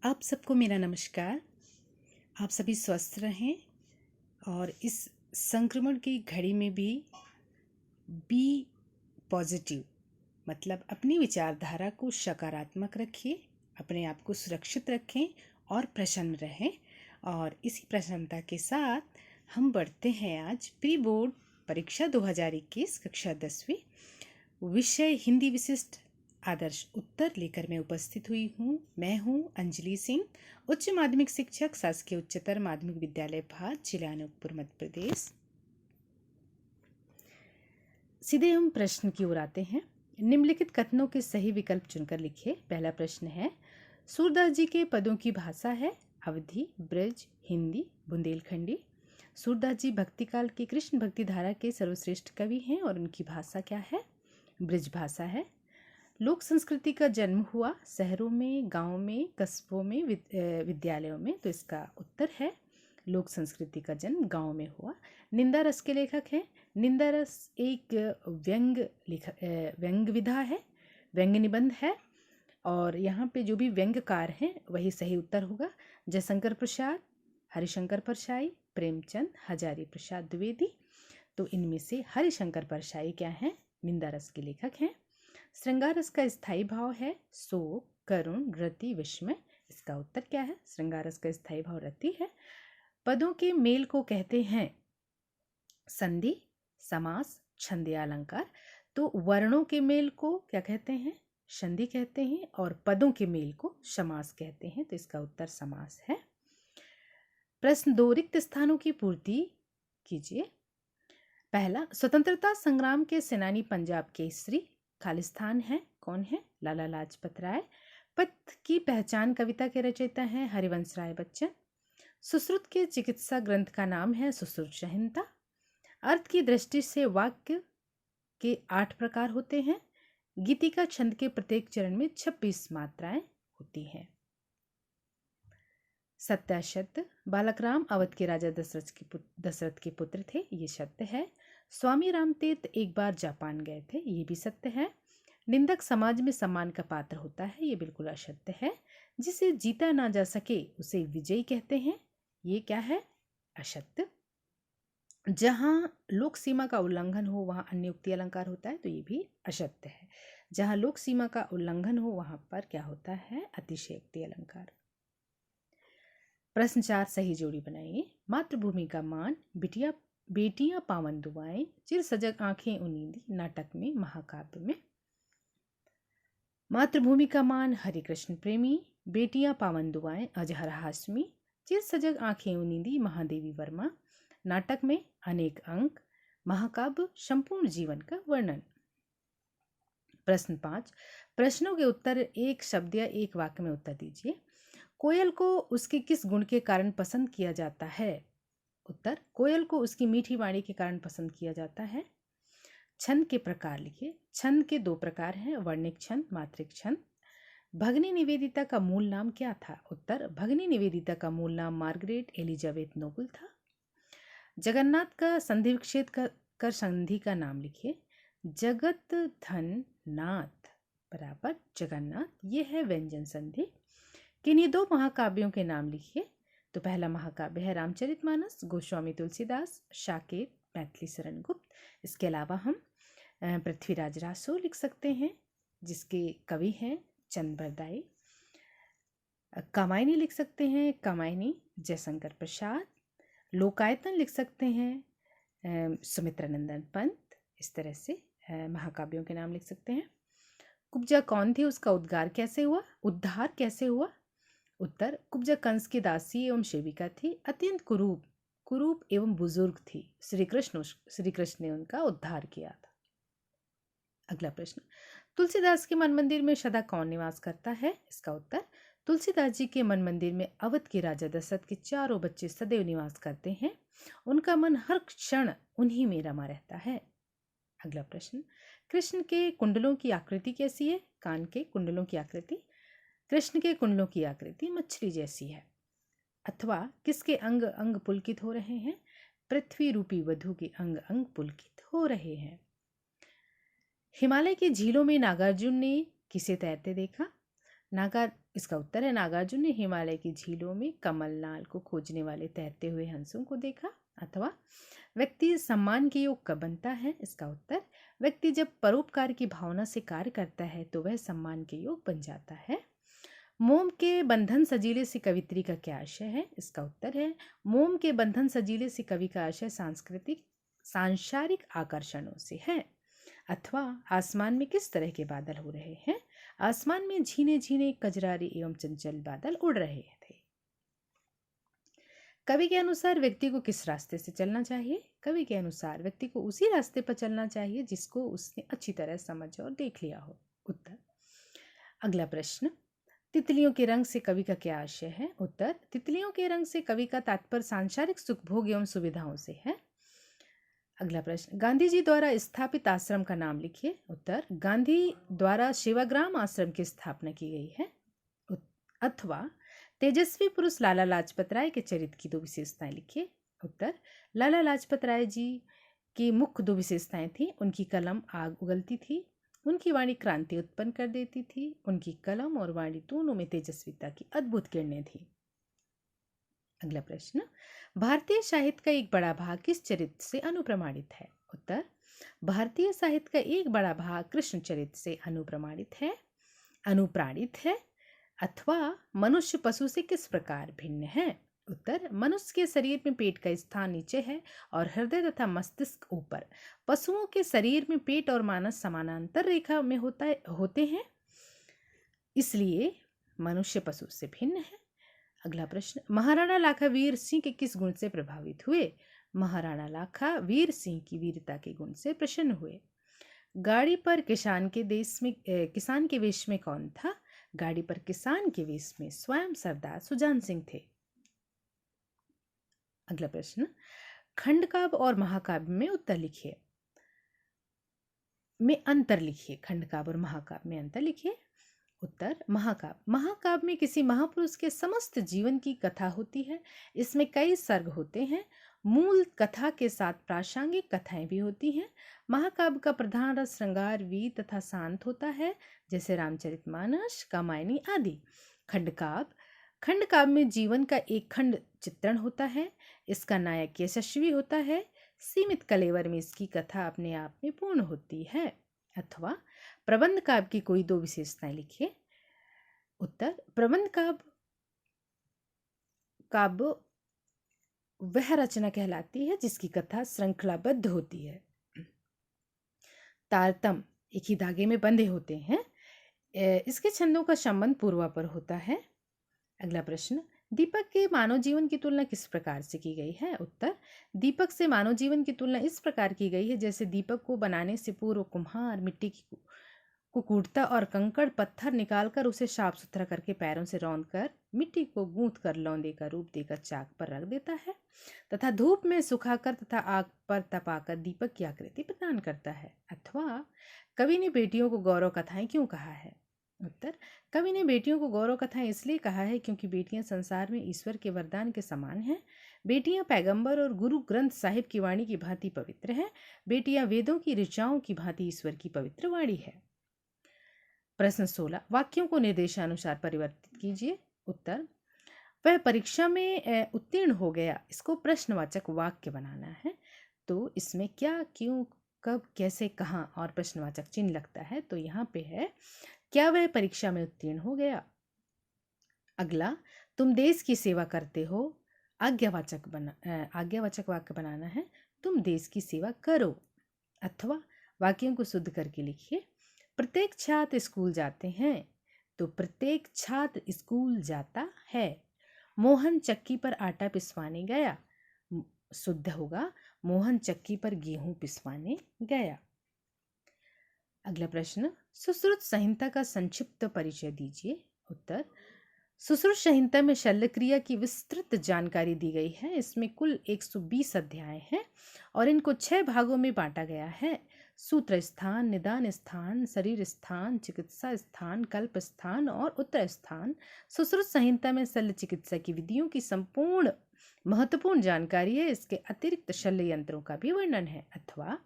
आप सबको मेरा नमस्कार। आप सभी स्वस्थ रहें और इस संक्रमण की घड़ी में भी बी पॉजिटिव, मतलब अपनी विचारधारा को सकारात्मक रखिए, अपने आप को सुरक्षित रखें और प्रसन्न रहें। और इसी प्रसन्नता के साथ हम बढ़ते हैं आज प्री बोर्ड परीक्षा 2021 कक्षा 10वीं, विषय हिंदी विशिष्ट आदर्श उत्तर लेकर मैं उपस्थित हुई हूँ। मैं हूँ अंजलि सिंह, उच्च माध्यमिक शिक्षक, शासकीय उच्चतर माध्यमिक विद्यालय भाट, जिला अनूपपुर, मध्य प्रदेश। सीधे हम प्रश्न की ओर आते हैं। निम्नलिखित कथनों के सही विकल्प चुनकर लिखिए। पहला प्रश्न है, सूरदास जी के पदों की भाषा है अवधी, ब्रज, हिंदी, बुंदेलखंडी। सूरदास जी भक्ति काल के कृष्ण भक्ति धारा के सर्वश्रेष्ठ कवि हैं और उनकी भाषा क्या है? ब्रज भाषा है। लोक संस्कृति का जन्म हुआ शहरों में, गांवों में, कस्बों में, विद्यालयों में, तो इसका उत्तर है लोक संस्कृति का जन्म गांव में हुआ। निंदा रस के लेखक हैं। निंदा रस एक व्यंग विधा है, व्यंग निबंध है, और यहाँ पे जो भी व्यंगकार हैं वही सही उत्तर होगा। जयशंकर प्रसाद, हरिशंकर परसाई, प्रेमचंद, हजारी प्रसाद द्विवेदी। तो इनमें से हरिशंकर परसाई क्या हैं? निंदा रस के लेखक हैं। श्रृंगार रस का स्थायी भाव है शोक, करुण, रति, विस्मय। इसका उत्तर क्या है? श्रृंगार रस का स्थायी भाव रति है। पदों के मेल को कहते हैं संधि, समास, छंद या अलंकार। तो वर्णों के मेल को क्या कहते हैं? संधि कहते हैं, और पदों के मेल को समास कहते हैं। तो इसका उत्तर समास है। प्रश्न 2, रिक्त स्थानों की पूर्ति कीजिए। पहला, स्वतंत्रता संग्राम के सेनानी पंजाब केसरी खालिस्तान है, कौन है? लाला लाजपत राय। पथ की पहचान कविता के रचयिता हैं हरिवंश राय बच्चन। सुश्रुत के चिकित्सा ग्रंथ का नाम है सुश्रुत संहिता। अर्थ की दृष्टि से वाक्य के 8 प्रकार होते हैं। गीतिका छंद के प्रत्येक चरण में 26 मात्राएं होती हैं। सत्याशब्द, बालकराम अवध के राजा दशरथ के पुत्र थे, ये सत्य है। स्वामी रामतीर्थ एक बार जापान गए थे, ये भी सत्य है। निंदक समाज में सम्मान का पात्र होता है, ये बिल्कुल असत्य है। जिसे जीता ना जा सके उसे विजयी कहते हैं, ये क्या है? असत्य। जहां लोक सीमा का उल्लंघन हो वहां अन्य युक्ति अलंकार होता है, तो ये भी असत्य है। जहां लोक सीमा का उल्लंघन हो वहां पर क्या होता है? अतिशयोक्ति अलंकार। प्रश्न 4, सही जोड़ी बनाइए। मातृभूमि का मान, बेटियां पावन दुआएं, चिर सजग आंखें उनींदी, नाटक में, महाकाव्य में। मातृभूमि का मान हरिकृष्ण प्रेमी, बेटियां पावन दुआएं अजहर हाशमी, चिर सजग आंखें उनींदी महादेवी वर्मा। नाटक में अनेक अंक, महाकाव्य संपूर्ण जीवन का वर्णन। प्रश्न 5, प्रश्नों के उत्तर एक शब्द या एक वाक्य में उत्तर दीजिए। कोयल को उसके किस गुण के कारण पसंद किया जाता है? उत्तर, कोयल को उसकी मीठी वाणी के कारण पसंद किया जाता है। छंद के प्रकार लिखिए। छंद के 2 प्रकार हैं, वर्णिक छंद, मात्रिक छंद। भगनी निवेदिता का मूल नाम क्या था? उत्तर, भगनी निवेदिता का मूल नाम मार्गरेट एलिजाबेथ नोबल था। जगन्नाथ का संधि विच्छेद कर संधि का नाम लिखिए। जगत धन नाथ बराबर जगन्नाथ, ये है व्यंजन संधि। किन्हीं 2 महाकाव्यों के नाम लिखिए। तो पहला महाकाव्य है रामचरितमानस, गोस्वामी तुलसीदास, साकेत, मैथिली शरण गुप्त। इसके अलावा हम पृथ्वीराज रासो लिख सकते हैं, जिसके कवि हैं चंद बरदाई। कामायनी लिख सकते हैं, कामायनी जयशंकर प्रसाद। लोकायतन लिख सकते हैं सुमित्रानंदन पंत। इस तरह से महाकाव्यों के नाम लिख सकते हैं। कुब्जा कौन थी, उसका उद्धार कैसे हुआ? उत्तर, कुब्जा कंस की दासी एवं सेविका थी, अत्यंत कुरूप एवं बुजुर्ग थी। श्री कृष्ण ने उनका उद्धार किया था। अगला प्रश्न, तुलसीदास के मन मंदिर में सदा कौन निवास करता है? इसका उत्तर, तुलसीदास जी के मन मंदिर में अवध के राजा दशरथ के 4 बच्चे सदैव निवास करते हैं। उनका मन हर क्षण उन्हीं में रमा रहता है। अगला प्रश्न, कृष्ण के कुंडलों की आकृति कैसी है? कान के कुंडलों की आकृति, कृष्ण के कुंडलों की आकृति मछली जैसी है। अथवा किसके अंग अंग पुलकित हो रहे हैं? पृथ्वी रूपी वधु के अंग अंग पुलकित हो रहे हैं। हिमालय की झीलों में नागार्जुन ने किसे तैरते देखा? इसका उत्तर है नागार्जुन ने हिमालय की झीलों में कमलनाल को खोजने वाले तैरते हुए हंसों को देखा। अथवा व्यक्ति सम्मान के योग कब बनता है? इसका उत्तर व्यक्ति जब परोपकार की भावना से कार्य करता है तो वह सम्मान के योग बन जाता है। मोम के बंधन सजीले से कवित्री का क्या आशय है? इसका उत्तर है मोम के बंधन सजीले से कवि का आशय सांस्कृतिक सांसारिक आकर्षणों से है। अथवा आसमान में किस तरह के बादल हो रहे हैं? आसमान में झीने झीने कजरारे एवं चंचल बादल उड़ रहे थे। कवि के अनुसार व्यक्ति को किस रास्ते से चलना चाहिए? कवि के अनुसार व्यक्ति को उसी रास्ते पर चलना चाहिए जिसको उसने अच्छी तरह समझ और देख लिया हो। उत्तर। अगला प्रश्न, तितलियों के रंग से कवि का क्या आशय है? उत्तर, तितलियों के रंग से कवि का तात्पर्य सांसारिक सुख भोग एवं सुविधाओं से है। अगला प्रश्न, गांधी जी द्वारा स्थापित आश्रम का नाम लिखिए। उत्तर, गांधी द्वारा सेवाग्राम आश्रम की स्थापना की गई है। अथवा तेजस्वी पुरुष लाला लाजपत राय के चरित्र की 2 विशेषताएं लिखिए। उत्तर, लाला लाजपत राय जी की मुख्य 2 विशेषताएं थी। उनकी कलम आग उगलती थी, उनकी वाणी क्रांति उत्पन्न कर देती थी। उनकी कलम और वाणी दोनों में तेजस्विता की अद्भुत किरणें थी। अगला प्रश्न, भारतीय साहित्य का एक बड़ा भाग किस चरित्र से अनुप्रमाणित है? उत्तर, भारतीय साहित्य का एक बड़ा भाग कृष्ण चरित्र से अनुप्राणित है। अथवा मनुष्य पशु से किस प्रकार भिन्न है? उत्तर, मनुष्य के शरीर में पेट का स्थान नीचे है और हृदय तथा मस्तिष्क ऊपर। पशुओं के शरीर में पेट और मानस समानांतर रेखा में होते हैं, इसलिए मनुष्य पशु से भिन्न है। अगला प्रश्न, महाराणा लाखा वीर सिंह के किस गुण से प्रभावित हुए? महाराणा लाखा वीर सिंह की वीरता के गुण से प्रसन्न हुए। गाड़ी पर किसान के वेश में कौन था? गाड़ी पर किसान के वेश में स्वयं सरदार सुजान सिंह थे। अगला प्रश्न, खंडकाव्य और महाकाव्य में अंतर लिखिए। खंडकाव्य और महाकाव्य में अंतर लिखिए। उत्तर, महाकाव्य में किसी महापुरुष के समस्त जीवन की कथा होती है। इसमें कई सर्ग होते हैं। मूल कथा के साथ प्रासंगिक कथाएं भी होती हैं। महाकाव्य का प्रधान रस श्रृंगार, वीर तथा शांत होता है, जैसे रामचरितमानस, कामायनी आदि। खंडकाव्य में जीवन का एक खंड चित्रण होता है। इसका नायक यशस्वी होता है। सीमित कलेवर में इसकी कथा अपने आप में पूर्ण होती है। अथवा प्रबंध काव्य की कोई 2 विशेषताएं लिखिए। उत्तर, प्रबंध काव्य वह रचना कहलाती है जिसकी कथा श्रृंखलाबद्ध होती है, तारतम एक ही धागे में बंधे होते हैं। इसके छंदों का संबंध पूर्वापर होता है। अगला प्रश्न, दीपक के मानव जीवन की तुलना किस प्रकार से की गई है? उत्तर, दीपक से मानव जीवन की तुलना इस प्रकार की गई है जैसे दीपक को बनाने से पूर्व कुम्हार मिट्टी को कूटता और कंकड़ पत्थर निकालकर उसे साफ सुथरा करके पैरों से रौंदकर मिट्टी को गूंथ कर लौंदे का रूप देकर चाक पर रख देता है तथा धूप में सुखाकर तथा आग पर तपाकर दीपक की आकृति प्रदान करता है। अथवा कवि ने बेटियों को गौरव कथाएं क्यों कहा है? उत्तर, कवि ने बेटियों को गौरव कथाएं इसलिए कहा है क्योंकि बेटियां संसार में ईश्वर के वरदान के समान हैं। बेटियां पैगंबर और गुरु ग्रंथ साहिब की वाणी की भांति पवित्र हैं। बेटियां वेदों की ऋचाओं की भांति ईश्वर की पवित्र वाणी है। प्रश्न 16, वाक्यों को निर्देशानुसार परिवर्तित कीजिए। उत्तर, वह परीक्षा में उत्तीर्ण हो गया। इसको प्रश्नवाचक वाक्य बनाना है। तो इसमें क्या, क्यों, कब, कैसे, कहाँ और प्रश्नवाचक चिन्ह लगता है। तो यहाँ पे है क्या वह परीक्षा में उत्तीर्ण हो गया। अगला, तुम देश की सेवा करते हो। आज्ञावाचक वाक्य बनाना है। तुम देश की सेवा करो। अथवा वाक्यों को शुद्ध करके लिखिए। प्रत्येक छात्र स्कूल जाते हैं। तो प्रत्येक छात्र स्कूल जाता है। मोहन चक्की पर आटा पिसवाने गया। शुद्ध होगा मोहन चक्की पर गेहूं पिसवाने गया। अगला प्रश्न, सुश्रुत संहिता का संक्षिप्त परिचय दीजिए। उत्तर, सुश्रुत संहिता में शल्य क्रिया की विस्तृत जानकारी दी गई है। इसमें कुल 120 अध्याय हैं और इनको 6 भागों में बांटा गया है। सूत्र स्थान, निदान स्थान, शरीर स्थान, चिकित्सा स्थान, कल्प स्थान और उत्तर स्थान। सुश्रुत संहिता में शल्य चिकित्सा की विधियों की संपूर्ण महत्वपूर्ण जानकारी है। इसके अतिरिक्त शल्य यंत्रों का भी वर्णन है। अथवा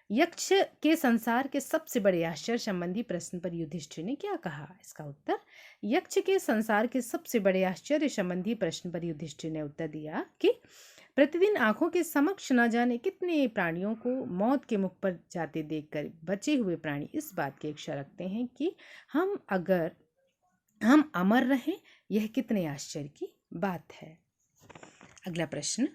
यक्ष के संसार के सबसे बड़े आश्चर्य संबंधी प्रश्न पर युधिष्ठिर ने क्या कहा? इसका उत्तर, यक्ष के संसार के सबसे बड़े आश्चर्य संबंधी प्रश्न पर युधिष्ठिर ने उत्तर दिया कि प्रतिदिन आंखों के समक्ष न जाने कितने प्राणियों को मौत के मुख पर जाते देखकर बचे हुए प्राणी इस बात की इच्छा रखते हैं कि हम अमर रहें। यह कितने आश्चर्य की बात है। अगला प्रश्न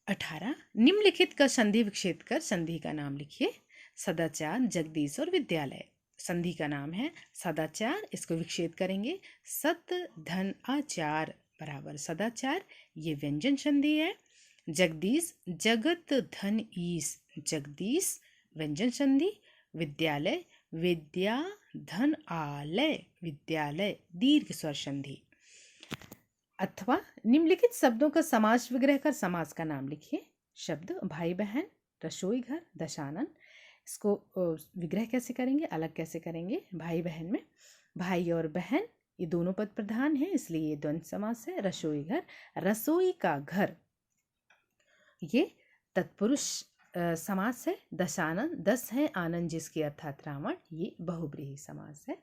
18, निम्नलिखित का संधि विच्छेद कर संधि का नाम लिखिए। सदाचार, जगदीश और विद्यालय। संधि का नाम है सदाचार, इसको विच्छेद करेंगे। सत धन आचार बराबर सदाचार, ये व्यंजन संधि है। जगदीश, जगत धन ईश, जगदीश व्यंजन संधि। विद्यालय, विद्या धन आलय, विद्यालय दीर्घ स्वर संधि। अथवा निम्नलिखित शब्दों का समास विग्रह कर समास का नाम लिखिए। शब्द भाई बहन, रसोई घर, दशानन। इसको विग्रह कैसे करेंगे, अलग कैसे करेंगे? भाई बहन में भाई और बहन ये दोनों पद प्रधान हैं, इसलिए ये द्वंद्व समास है। रसोई घर, रसोई का घर, ये तत्पुरुष समास है। दशानन, 10 है आनंद जिसके अर्थात रावण, ये बहुब्रीहि समास है।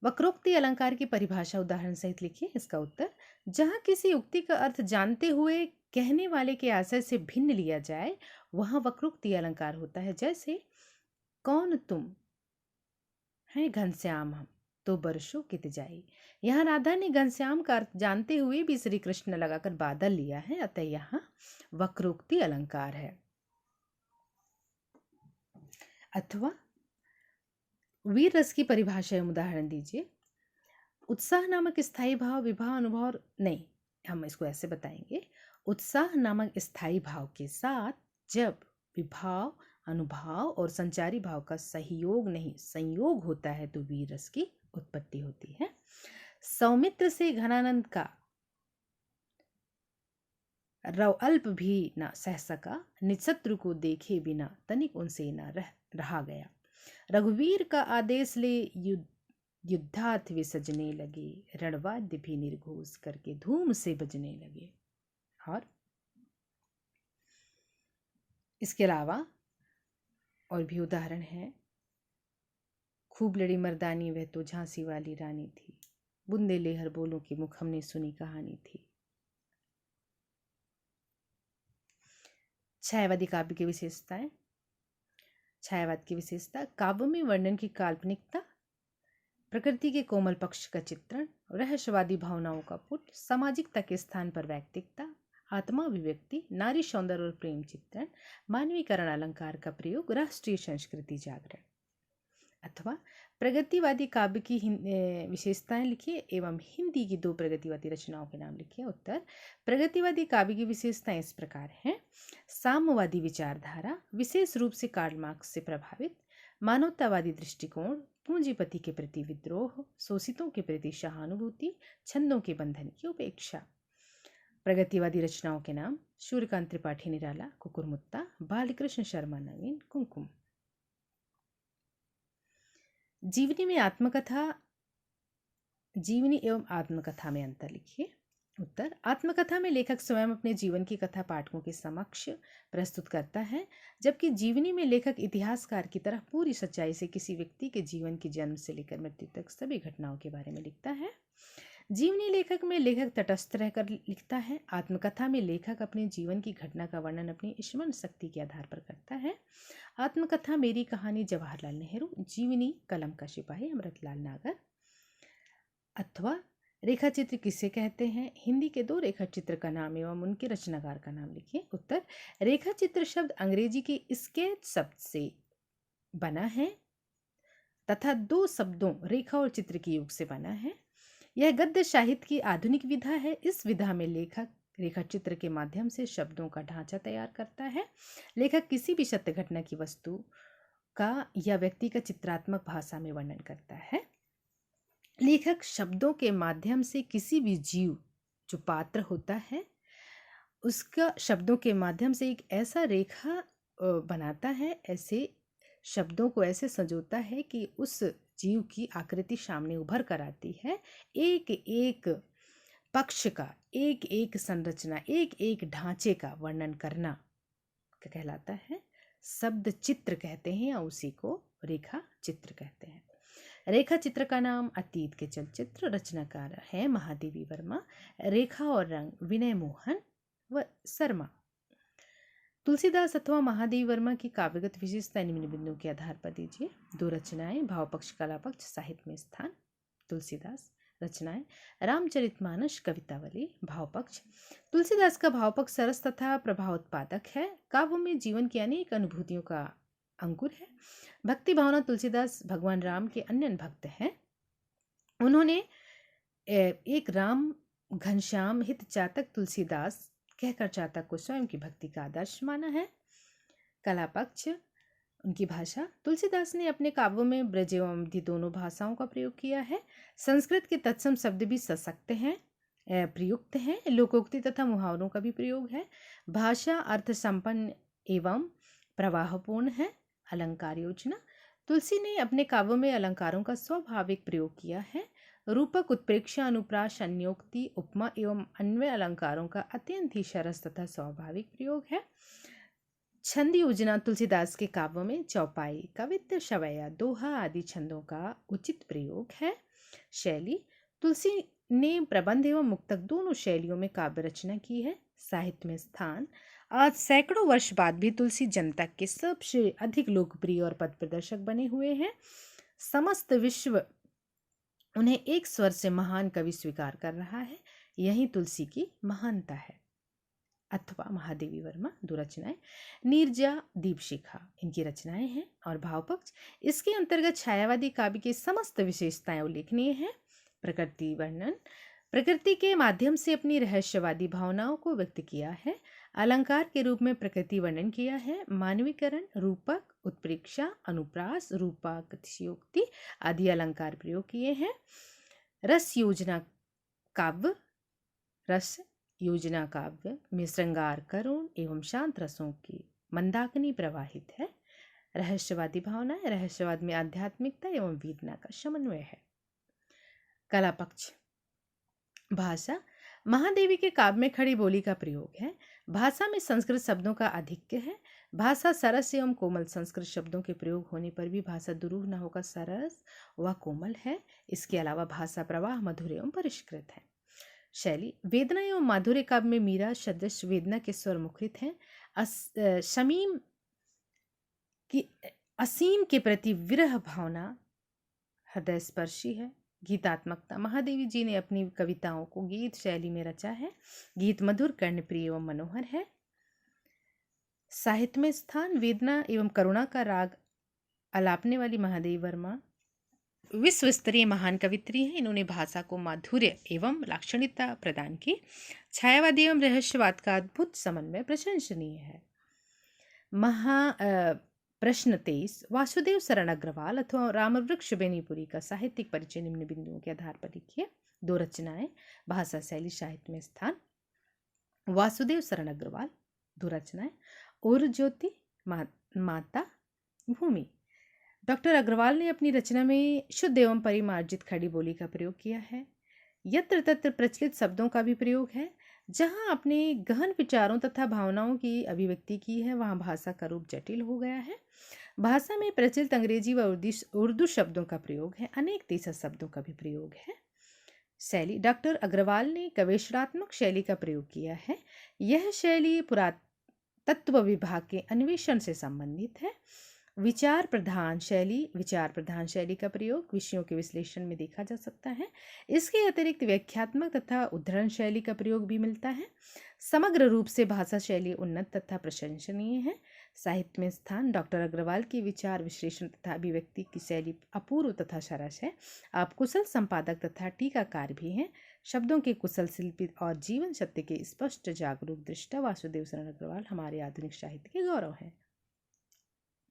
वक्रोक्ति अलंकार की परिभाषा उदाहरण सहित लिखिए। इसका उत्तर, जहां किसी उक्ति का अर्थ जानते हुए कहने वाले के आशय से भिन्न लिया जाए वहां वक्रोक्ति अलंकार होता है। जैसे कौन तुम है घनश्याम हम, तो बरसों कित जाई। यहाँ राधा ने घनश्याम का अर्थ जानते हुए भी श्री कृष्ण लगाकर बादल लिया है, अतः यहाँ वक्रोक्ति अलंकार है। अथवा वीर रस की परिभाषा एवं उदाहरण दीजिए। उत्साह नामक स्थायी भाव विवाह अनुभव नहीं, हम इसको ऐसे बताएंगे। उत्साह नामक स्थायी भाव के साथ जब विभाव, अनुभाव और संचारी भाव का सहयोग नहीं संयोग होता है तो वीर रस की उत्पत्ति होती है। सौमित्र से घनानंद का रव अल्प भी न सह सका, निशत्रु को देखे बिना तनिक उनसे न रहा गया। रघुवीर का आदेश ले युद्धार्थ वे सजने लगे, रणवाद्य भी निर्घोष करके धूम से बजने लगे। और इसके अलावा और भी उदाहरण है। खूब लड़ी मर्दानी वह तो झांसी वाली रानी थी, बुंदे लेहर बोलों की मुख हमने सुनी कहानी थी। छायावादी काव्य की विशेषताएं। छायावाद की विशेषता, काव्य में वर्णन की काल्पनिकता, प्रकृति के कोमल पक्ष का चित्रण, रहस्यवादी भावनाओं का पुट, सामाजिकता के स्थान पर वैयक्तिकता, आत्मा अभिव्यक्ति, नारी सौंदर्य और प्रेम चित्रण, मानवीकरण अलंकार का प्रयोग, राष्ट्रीय संस्कृति जागरण। अथवा प्रगतिवादी काव्य की विशेषताएं लिखिए एवं हिंदी की 2 प्रगतिवादी रचनाओं के नाम लिखिए। उत्तर, प्रगतिवादी काव्य की विशेषताएं इस प्रकार हैं। साम्यवादी विचारधारा, विशेष रूप से कार्ल मार्क्स से प्रभावित, मानवतावादी दृष्टिकोण, पूंजीपति के प्रति विद्रोह, शोषितों के प्रति सहानुभूति, छंदों के बंधन की उपेक्षा। प्रगतिवादी रचनाओं के नाम, सूर्यकांत त्रिपाठी निराला, कुकुरमुत्ता, बालकृष्ण शर्मा नवीन, कुमकुम। जीवनी एवं आत्मकथा में अंतर लिखिए। उत्तर, आत्मकथा में लेखक स्वयं अपने जीवन की कथा पाठकों के समक्ष प्रस्तुत करता है, जबकि जीवनी में लेखक इतिहासकार की तरह पूरी सच्चाई से किसी व्यक्ति के जीवन की जन्म से लेकर मृत्यु तक सभी घटनाओं के बारे में लिखता है। जीवनी लेखक में लेखक तटस्थ रहकर लिखता है। आत्मकथा में लेखक अपने जीवन की घटना का वर्णन अपनी स्मरण शक्ति के आधार पर करता है। आत्मकथा मेरी कहानी जवाहरलाल नेहरू, जीवनी कलम का सिपाही अमृतलाल नागर। अथवा रेखा चित्र किसे कहते हैं? हिंदी के 2 रेखा चित्र का नाम एवं उनके रचनाकार का नाम लिखिए। उत्तर, रेखा चित्र शब्द अंग्रेजी के स्केच शब्द से बना है तथा 2 शब्दों रेखा और चित्र के योग से बना है। यह गद्य साहित्य की आधुनिक विधा है। इस विधा में लेखक रेखा चित्र के माध्यम से शब्दों का ढांचा तैयार करता है। लेखक किसी भी सत्य घटना की वस्तु का या व्यक्ति का चित्रात्मक भाषा में वर्णन करता है। लेखक शब्दों के माध्यम से किसी भी जीव जो पात्र होता है उसका शब्दों के माध्यम से एक ऐसा रेखा बनाता है, ऐसे शब्दों को ऐसे संजोता है कि उस जीव की आकृति सामने उभर कर आती है। एक एक पक्ष का, एक एक संरचना, एक एक ढांचे का वर्णन करना कहलाता है शब्द चित्र कहते हैं या उसी को रेखा चित्र कहते हैं। रेखा चित्र का नाम अतीत के चलचित्र, रचनाकार है महादेवी वर्मा, रेखा और रंग विनय मोहन व शर्मा। तुलसीदास अथवा महादेवी वर्मा की काव्यगत विशेषता निम्न बिंदुओं के आधार पर दीजिए। 2 रचनाएं, भाव पक्ष कला पक्ष, साहित्य में स्थान। तुलसीदास रचनाएं रामचरितमानस, कवितावली। भाव पक्ष तुलसीदास का भाव पक्ष सरस तथा प्रभावोत्पादक है। काव्य में जीवन की अनेक अनुभूतियों का अंकुर है। भक्ति भावना तुलसीदास भगवान राम के अनन्य भक्त हैं। उन्होंने एक राम घनश्याम हित चातक तुलसीदास कहकर चातक को स्वयं की भक्ति का आदर्श माना है। कला पक्ष उनकी भाषा तुलसीदास ने अपने काव्यों में ब्रज एवं अवधी दोनों भाषाओं का प्रयोग किया है। संस्कृत के तत्सम शब्द भी सशक्त हैं, प्रयुक्त हैं। लोकोक्ति तथा मुहावरों का भी प्रयोग है। भाषा अर्थ संपन्न एवं प्रवाहपूर्ण है। अलंकार योजना तुलसी ने अपने काव्यों में अलंकारों का स्वाभाविक प्रयोग किया है। रूपक, उत्प्रेक्षा, अनुप्रास, अन्योक्ति, उपमा एवं अन्वय अलंकारों का अत्यंत ही सरस तथा स्वाभाविक प्रयोग है। छंद योजना तुलसीदास के काव्यों में चौपाई, कवित्त, शवैया, दोहा आदि छंदों का उचित प्रयोग है। शैली तुलसी ने प्रबंध एवं मुक्तक दोनों शैलियों में काव्य रचना की है। साहित्य में स्थान आज सैकड़ों वर्ष बाद भी तुलसी जनता के सबसे अधिक लोकप्रिय और पथ प्रदर्शक बने हुए हैं। समस्त विश्व उन्हें एक स्वर से महान कवि स्वीकार कर रहा है। यही तुलसी की महानता है। अथवा महादेवी वर्मा 2 रचनाएं नीरजा, दीपशिखा इनकी रचनाएं हैं। और भाव पक्ष इसके अंतर्गत छायावादी काव्य की समस्त विशेषताएं उल्लेखनीय हैं। प्रकृति वर्णन प्रकृति के माध्यम से अपनी रहस्यवादी भावनाओं को व्यक्त किया है। अलंकार के रूप में प्रकृति वर्णन किया है। मानवीकरण, रूपक, उत्प्रेक्षा, अनुप्रास, रूपक, अतिशयोक्ति आदि अलंकार प्रयोग किए हैं। रस योजना काव्य में श्रृंगार, करुण एवं शांत रसों की मंदाकिनी प्रवाहित है। रहस्यवादी भावना रहस्यवाद में आध्यात्मिकता एवं वेदना का समन्वय है। कला पक्ष भाषा महादेवी के काव्य में खड़ी बोली का प्रयोग है। भाषा में संस्कृत शब्दों का आधिक्य है। भाषा सरस एवं कोमल संस्कृत शब्दों के प्रयोग होने पर भी भाषा दुरूह न होकर सरस व कोमल है। इसके अलावा भाषा प्रवाह मधुर एवं परिष्कृत है। शैली वेदना एवं माधुर्य काव्य में मीरा सदृश वेदना के स्वर मुखरित हैं। असीम के प्रति विरह भावना हृदय स्पर्शी है। गीतात्मकता महादेवी जी ने अपनी कविताओं को गीत शैली में रचा है। गीत मधुर, कर्णप्रिय एवं मनोहर है। साहित्य में स्थान वेदना एवं करुणा का राग अलापने वाली महादेवी वर्मा विश्व स्तरीय महान कवित्री हैं। इन्होंने भाषा को माधुर्य एवं लाक्षणिकता प्रदान की। छायावादी एवं रहस्यवाद का अद्भुत समन्वय प्रशंसनीय है। प्रश्न 23 वासुदेव शरण अग्रवाल अथवा रामवृक्ष बेनीपुरी का साहित्यिक परिचय निम्न बिंदुओं के आधार पर लिखिए। 2 रचनाएं भाषा, शैली, साहित्य में स्थान। वासुदेव शरण अग्रवाल 2 रचनाएं और ज्योति, माता, भूमि। डॉक्टर अग्रवाल ने अपनी रचना में शुद्ध एवं परिमार्जित खड़ी बोली का प्रयोग किया है। यत्र तत्र प्रचलित शब्दों का भी प्रयोग है। जहाँ अपने गहन विचारों तथा भावनाओं की अभिव्यक्ति की है वहाँ भाषा का रूप जटिल हो गया है। भाषा में प्रचलित अंग्रेजी व उर्दू शब्दों का प्रयोग है। अनेक देशी शब्दों का भी प्रयोग है। शैली डॉक्टर अग्रवाल ने गवेषणात्मक शैली का प्रयोग किया है। यह शैली पुरातत्व विभाग के अन्वेषण से संबंधित है। विचार प्रधान शैली का प्रयोग विषयों के विश्लेषण में देखा जा सकता है। इसके अतिरिक्त व्याख्यात्मक तथा उद्धरण शैली का प्रयोग भी मिलता है। समग्र रूप से भाषा शैली उन्नत तथा प्रशंसनीय है। साहित्य में स्थान डॉक्टर अग्रवाल की विचार विश्लेषण तथा अभिव्यक्ति की शैली अपूर्व तथा सरस है। आप कुशल संपादक तथा टीकाकार भी हैं। शब्दों के कुशल शिल्पी और जीवन सत्य के स्पष्ट जागरूक दृष्टा वासुदेव शरण अग्रवाल हमारे आधुनिक साहित्य के गौरव हैं।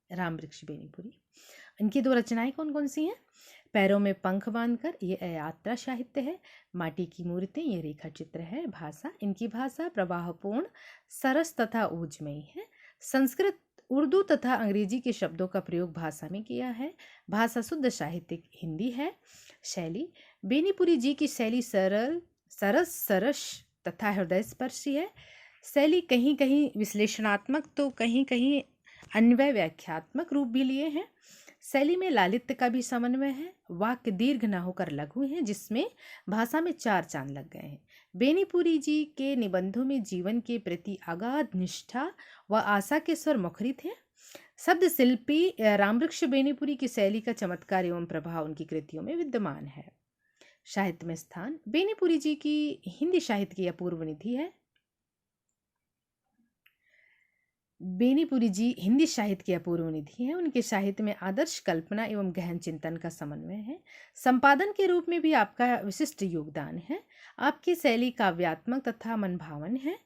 रामवृक्ष बेनीपुरी इनकी 2 रचनाएं कौन कौन सी हैं? पैरों में पंख बांधकर ये यात्रा साहित्य है। माटी की मूर्तें ये रेखा चित्र है। भाषा इनकी भाषा प्रवाहपूर्ण, सरस तथा ओजमयी है। संस्कृत, उर्दू तथा अंग्रेजी के शब्दों का प्रयोग भाषा में किया है। भाषा शुद्ध साहित्यिक हिंदी है। शैली बेनीपुरी जी की शैली सरस तथा हृदय स्पर्शी है। शैली कहीं कहीं विश्लेषणात्मक तो कहीं कहीं अन्वय व्याख्यात्मक रूप भी लिए हैं। शैली में लालित्य का भी समन्वय है। वाक्य दीर्घ न होकर लघु हैं, जिसमें भाषा में 4 चांद लग गए हैं। बेनीपुरी जी के निबंधों में जीवन के प्रति अगाध निष्ठा व आशा के स्वर मुखरित हैं। शब्द शिल्पी रामवृक्ष बेनीपुरी की शैली का चमत्कार एवं प्रभाव उनकी कृतियों में विद्यमान है। साहित्य में स्थान बेनीपुरी जी की हिंदी साहित्य की अपूर्व निधि है। बेनीपुरी जी हिंदी साहित्य की अपूर्व निधि है। उनके साहित्य में आदर्श कल्पना एवं गहन चिंतन का समन्वय है। संपादन के रूप में भी आपका विशिष्ट योगदान है। आपकी शैली काव्यात्मक तथा मनभावन है,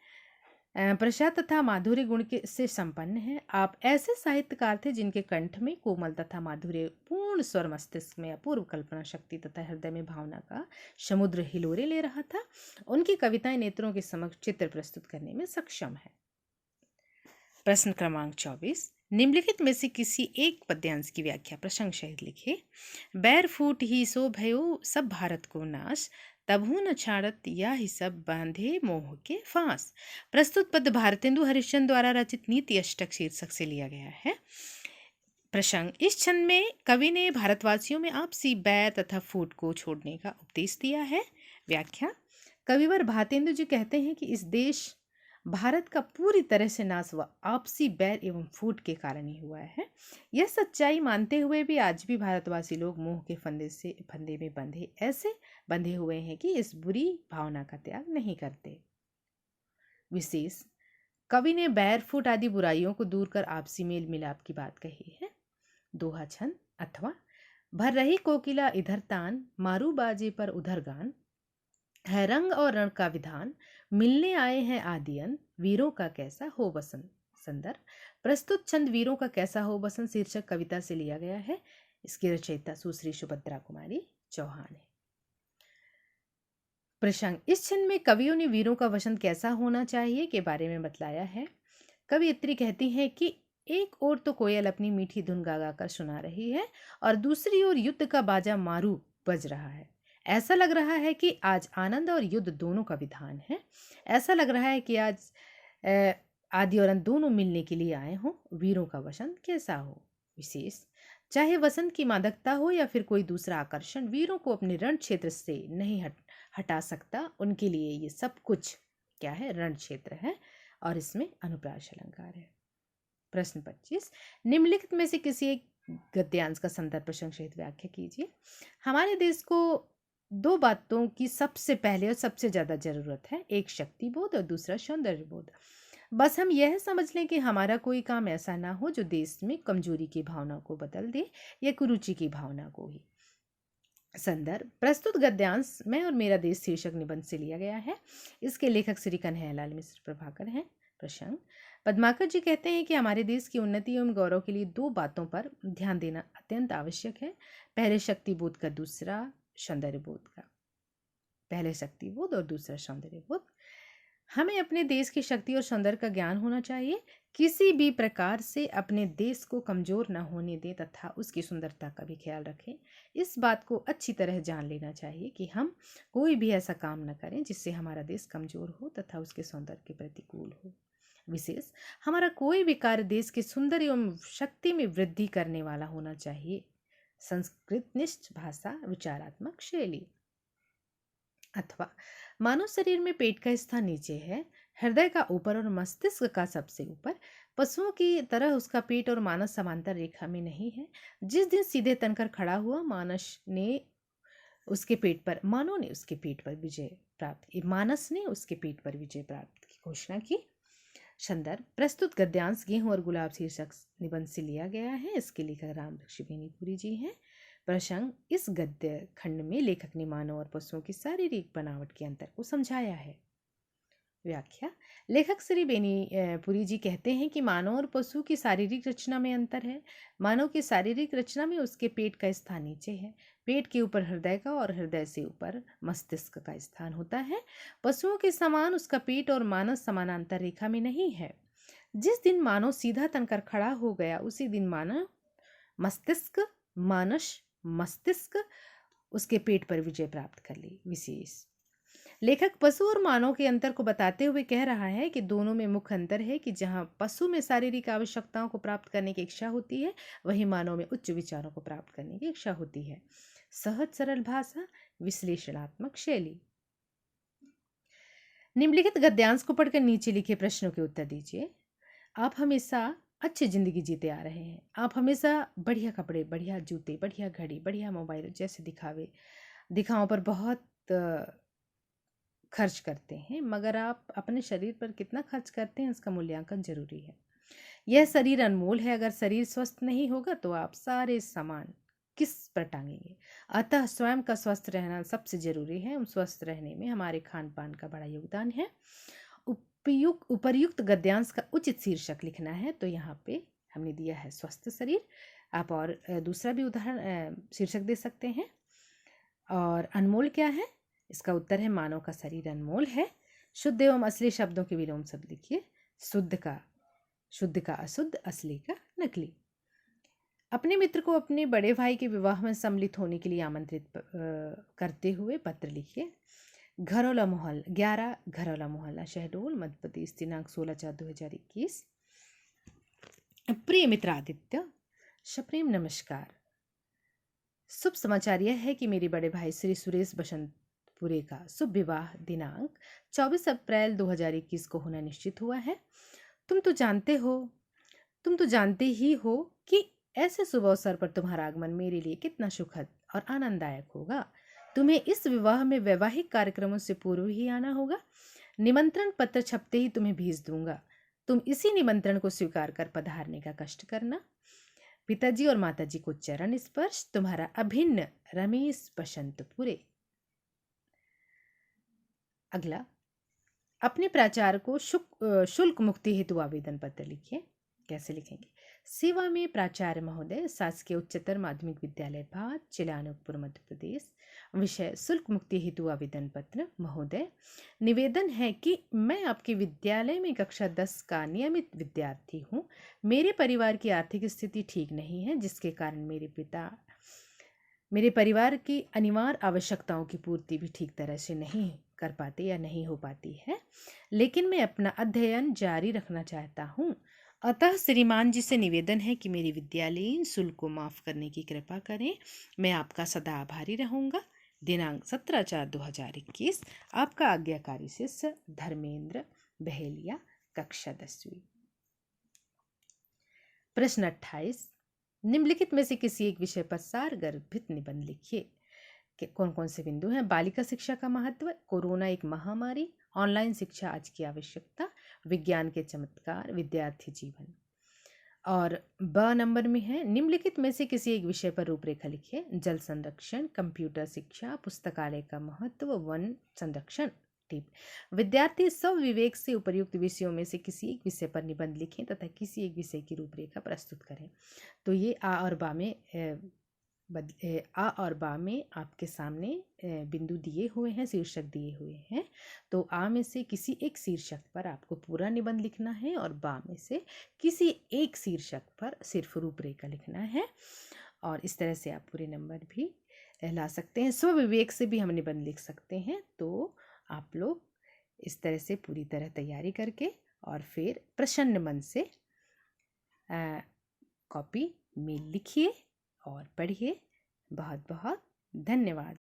प्रसाद तथा माधुर्य गुण के से संपन्न है। आप ऐसे साहित्यकार थे जिनके कंठ में कोमल तथा माधुर्य पूर्ण स्वर, मस्तिष्क में अपूर्व कल्पना शक्ति तथा हृदय में भावना का समुद्र हिलोरे ले रहा था। उनकी कविताएं नेत्रों के समक्ष चित्र प्रस्तुत करने में सक्षम है। प्रश्न क्रमांक 24, निम्नलिखित में से किसी एक पद्यांश की व्याख्या प्रसंग सहित लिखे। बैर फूट ही सो भयो सब भारत को नाश, तभू न छाड़त या ही सब बांधे मोह के फांस। प्रस्तुत पद भारतेंदु हरिश्चंद्र द्वारा रचित नीति अष्टक शीर्षक से लिया गया है। प्रसंग, इस छंद में कवि ने भारतवासियों में आपसी बैर तथा फूट को छोड़ने का उपदेश दिया है। व्याख्या, कविवर भारतेंदु जी कहते हैं कि इस देश भारत का पूरी तरह से नाश हुआ आपसी बैर एवं फूट के कारण ही हुआ है। यह सच्चाई मानते हुए भी आज भी भारतवासी लोग मोह के फंदे में बंधे हुए हैं कि इस बुरी भावना का त्याग नहीं करते। विशेष, कवि ने बैर फूट आदि बुराइयों को दूर कर आपसी मेल मिलाप की बात कही है। दोहा छंद अथवा भर रही कोकिला इधर तान, मारू बाजे पर उधर गान, है रंग और रण का विधान, मिलने आए हैं आदियन, वीरों का कैसा हो बसंत। संदर्भ, प्रस्तुत छंद वीरों का कैसा हो बसंत शीर्षक कविता से लिया गया है। इसकी रचयिता सुश्री सुभद्रा कुमारी चौहान है। प्रसंग, इस छंद में कवियों ने वीरों का वसंत कैसा होना चाहिए के बारे में बतलाया है। कवियत्री कहती है कि एक ओर तो कोयल अपनी मीठी धुन गा गा कर सुना रही है और दूसरी ओर युद्ध का बाजा मारू बज रहा है। ऐसा लग रहा है कि आज आनंद और युद्ध दोनों का विधान है। ऐसा लग रहा है कि आज आदि और अंत दोनों मिलने के लिए आए हों। वीरों का वसंत कैसा हो। विशेष, चाहे वसंत की मादकता हो या फिर कोई दूसरा आकर्षण, वीरों को अपने रण क्षेत्र से नहीं हटा सकता। उनके लिए ये सब कुछ क्या है, रण क्षेत्र है और इसमें अनुप्रास अलंकार है। प्रश्न 25, निम्नलिखित में से किसी एक गद्यांश का संदर्भ प्रसंग सहित व्याख्या कीजिए। हमारे देश को 2 बातों की सबसे पहले और सबसे ज्यादा जरूरत है, एक शक्ति बोध और दूसरा सौंदर्य बोध। बस हम यह समझ लें कि हमारा कोई काम ऐसा ना हो जो देश में कमजोरी की भावना को बदल दे या कुरुचि की भावना को ही। संदर्भ, प्रस्तुत गद्यांश मैं और मेरा देश शीर्षक निबंध से लिया गया है। इसके लेखक श्री कन्हैयालाल मिश्र प्रभाकर हैं। प्रसंग, पद्माकर जी कहते हैं कि हमारे देश की उन्नति एवं गौरव के लिए 2 बातों पर ध्यान देना अत्यंत आवश्यक है। पहले शक्ति बोध का, दूसरा सौंदर्य बोध का। पहले शक्ति बोध और दूसरा सौंदर्य बोध। हमें अपने देश की शक्ति और सौंदर्य का ज्ञान होना चाहिए। किसी भी प्रकार से अपने देश को कमजोर न होने दें तथा उसकी सुंदरता का भी ख्याल रखें। इस बात को अच्छी तरह जान लेना चाहिए कि हम कोई भी ऐसा काम न करें जिससे हमारा देश कमजोर हो तथा उसके सौंदर्य के प्रतिकूल हो। विशेष, हमारा कोई भी कार्य देश के सुंदर एवं शक्ति में वृद्धि करने वाला होना चाहिए। संस्कृतनिष्ठ भाषा, विचारात्मक शैली। अथवा मानव शरीर में पेट का स्थान नीचे है, हृदय का ऊपर और मस्तिष्क का सबसे ऊपर। पशुओं की तरह उसका पेट और मानस समांतर रेखा में नहीं है। जिस दिन सीधे तनकर खड़ा हुआ, मानस ने उसके पेट पर विजय प्राप्त की घोषणा की। संदर्भ, प्रस्तुत गद्यांश गेहूं और गुलाब शीर्षक निबंध से लिया गया है। इसके लेखक रामवृक्ष बेनीपुरी जी हैं। प्रसंग, इस गद्य खंड में लेखक ने मानव और पशुओं की शारीरिक बनावट के अंतर को समझाया है। व्याख्या, लेखक श्री बेनीपुरी जी कहते हैं कि मानव और पशु की शारीरिक रचना में अंतर है। मानव की शारीरिक रचना में उसके पेट का स्थान नीचे है, पेट के ऊपर हृदय का और हृदय से ऊपर मस्तिष्क का स्थान होता है। पशुओं के समान उसका पेट और मानस समानांतर रेखा में नहीं है। जिस दिन मानव सीधा तनकर खड़ा हो गया, उसी दिन मस्तिष्क उसके पेट पर विजय प्राप्त कर ली। विशेष, लेखक पशु और मानव के अंतर को बताते हुए कह रहा है कि दोनों में मुख्य अंतर है कि जहाँ पशु में शारीरिक आवश्यकताओं को प्राप्त करने की इच्छा होती है, वहीं मानव में उच्च विचारों को प्राप्त करने की इच्छा होती है। सहज सरल भाषा, विश्लेषणात्मक शैली। निम्नलिखित गद्यांश को पढ़कर नीचे लिखे प्रश्नों के उत्तर दीजिए। आप हमेशा अच्छी जिंदगी जीते आ रहे हैं। आप हमेशा बढ़िया कपड़े, बढ़िया जूते, बढ़िया घड़ी, बढ़िया मोबाइल जैसे दिखावों पर बहुत खर्च करते हैं, मगर आप अपने शरीर पर कितना खर्च करते हैं इसका मूल्यांकन जरूरी है। यह शरीर अनमोल है। अगर शरीर स्वस्थ नहीं होगा तो आप सारे सामान किस पर टांगेंगे। अतः स्वयं का स्वस्थ रहना सबसे जरूरी है। स्वस्थ रहने में हमारे खान पान का बड़ा योगदान है। उपर्युक्त गद्यांश का उचित शीर्षक लिखना है। तो यहाँ पे हमने दिया है स्वस्थ शरीर। आप और दूसरा भी उदाहरण शीर्षक दे सकते हैं। और अनमोल क्या है? इसका उत्तर है मानव का शरीर अनमोल है। शुद्ध एवं असली शब्दों के विलोम शब्द लिखिए। शुद्ध का अशुद्ध, असली का नकली। अपने मित्र को अपने बड़े भाई के विवाह में सम्मिलित होने के लिए आमंत्रित करते हुए पत्र लिखिए। 11 घरौला मोहल्ला, शहडोल, मध्य प्रदेश, दिनांक 16/4/2021। प्रिय मित्र आदित्य, सप्रेम नमस्कार। शुभ समाचार यह है कि मेरे बड़े भाई श्री सुरेश बसंतपुरे का शुभ विवाह दिनांक 24 अप्रैल 2021 को होना निश्चित हुआ है। तुम तो जानते ही हो कि ऐसे शुभ अवसर पर तुम्हारा आगमन मेरे लिए कितना सुखद और आनंददायक होगा। तुम्हें इस विवाह में वैवाहिक कार्यक्रमों से पूर्व ही आना होगा। निमंत्रण पत्र छपते ही तुम्हें भेज दूंगा। तुम इसी निमंत्रण को स्वीकार कर पधारने का कष्ट करना। पिताजी और माताजी को चरण स्पर्श। तुम्हारा अभिन्न रमेश बसंतपुरे। अगला, अपने प्राचार्य को शुल्क मुक्ति हेतु आवेदन पत्र लिखिए। कैसे लिखेंगे? सेवा में प्राचार्य महोदय, शासकीय उच्चतर माध्यमिक विद्यालय भात, जिला अनूपपुर, मध्य प्रदेश। विषय शुल्क मुक्ति हेतु आवेदन पत्र। महोदय, निवेदन है कि मैं आपके विद्यालय में कक्षा 10 का नियमित विद्यार्थी हूँ। मेरे परिवार की आर्थिक स्थिति ठीक नहीं है, जिसके कारण मेरे परिवार की अनिवार्य आवश्यकताओं की पूर्ति भी ठीक तरह से नहीं कर पाते या नहीं हो पाती है, लेकिन मैं अपना अध्ययन जारी रखना चाहता हूँ। अतः श्रीमान जी से निवेदन है कि मेरी विद्यालयीन शुल्क को माफ करने की कृपा करें। मैं आपका सदा आभारी रहूँगा। दिनांक 17/4/2021। आपका आज्ञाकारी शिष्य धर्मेंद्र बहेलिया, कक्षा 10वीं। प्रश्न 28। निम्नलिखित में से किसी एक विषय पर सारगर्भित निबंध लिखिए। कौन कौन से बिंदु हैं? बालिका शिक्षा का महत्व, कोरोना एक महामारी, ऑनलाइन शिक्षा आज की आवश्यकता, विज्ञान के चमत्कार, विद्यार्थी जीवन। और ब नंबर में है, निम्नलिखित में से किसी एक विषय पर रूपरेखा लिखिए। जल संरक्षण, कंप्यूटर शिक्षा, पुस्तकालय का महत्व, वन संरक्षण। टिप: विद्यार्थी सब विवेक से उपर्युक्त विषयों में से किसी एक विषय पर निबंध लिखें तथा किसी एक विषय की रूपरेखा प्रस्तुत करें। तो ये आ और बा में आपके सामने बिंदु दिए हुए हैं, शीर्षक दिए हुए हैं। तो आ में से किसी एक शीर्षक पर आपको पूरा निबंध लिखना है और बा में से किसी एक शीर्षक पर सिर्फ रूपरेखा लिखना है। और इस तरह से आप पूरे नंबर भी ला सकते हैं। स्व विवेक से भी हम निबंध लिख सकते हैं। तो आप लोग इस तरह से पूरी तरह तैयारी करके और फिर प्रसन्न मन से कॉपी में लिखिए और पढ़िए। बहुत बहुत धन्यवाद।